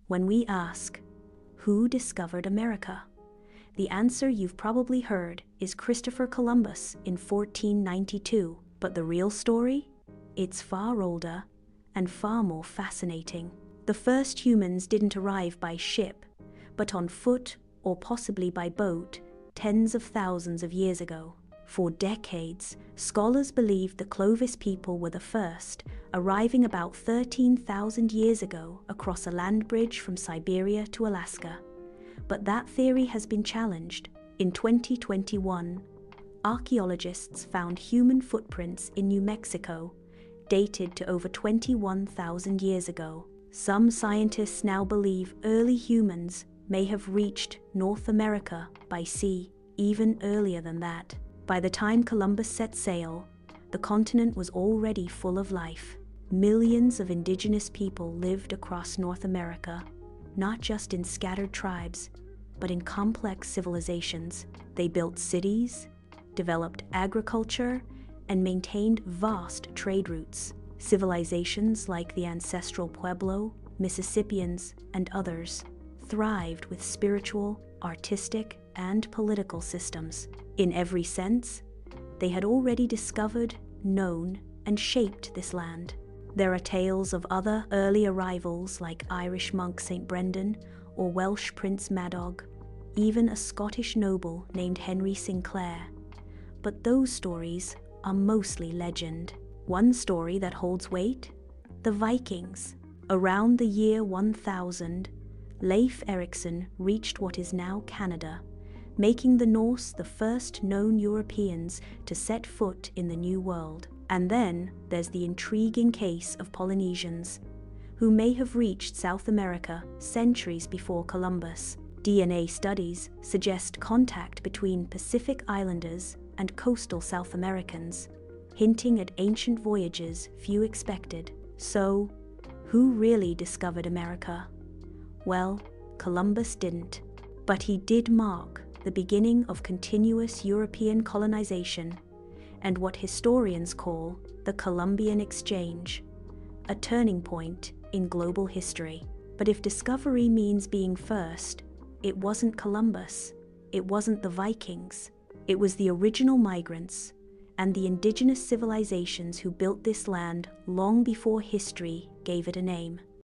When we ask, who discovered America? The answer you've probably heard is Christopher Columbus in 1492. But the real story? It's far older and far more fascinating. The first humans didn't arrive by ship, but on foot or possibly by boat tens of thousands of years ago. For decades, scholars believed the Clovis people were the first, arriving about 13,000 years ago across a land bridge from Siberia to Alaska. But that theory has been challenged. In 2021, archaeologists found human footprints in New Mexico, dated to over 21,000 years ago. Some scientists now believe early humans may have reached North America by sea even earlier than that. By the time Columbus set sail, the continent was already full of life. Millions of indigenous people lived across North America, not just in scattered tribes, but in complex civilizations. They built cities, developed agriculture, and maintained vast trade routes. Civilizations like the ancestral Pueblo, Mississippians, and others thrived with spiritual, artistic, and political systems. In every sense, they had already discovered, known, and shaped this land. There are tales of other early arrivals like Irish monk St. Brendan or Welsh Prince Madog, even a Scottish noble named Henry Sinclair. But those stories are mostly legend. One story that holds weight? The Vikings. Around the year 1000, Leif Erikson reached what is now Canada, making the Norse the first known Europeans to set foot in the New World. And then there's the intriguing case of Polynesians, who may have reached South America centuries before Columbus. DNA studies suggest contact between Pacific Islanders and coastal South Americans, hinting at ancient voyages few expected. So, who really discovered America? Well, Columbus didn't, but he did mark the beginning of continuous European colonization and what historians call the Columbian Exchange, a turning point in global history. But if discovery means being first, it wasn't Columbus, it wasn't the Vikings, it was the original migrants and the indigenous civilizations who built this land long before history gave it a name.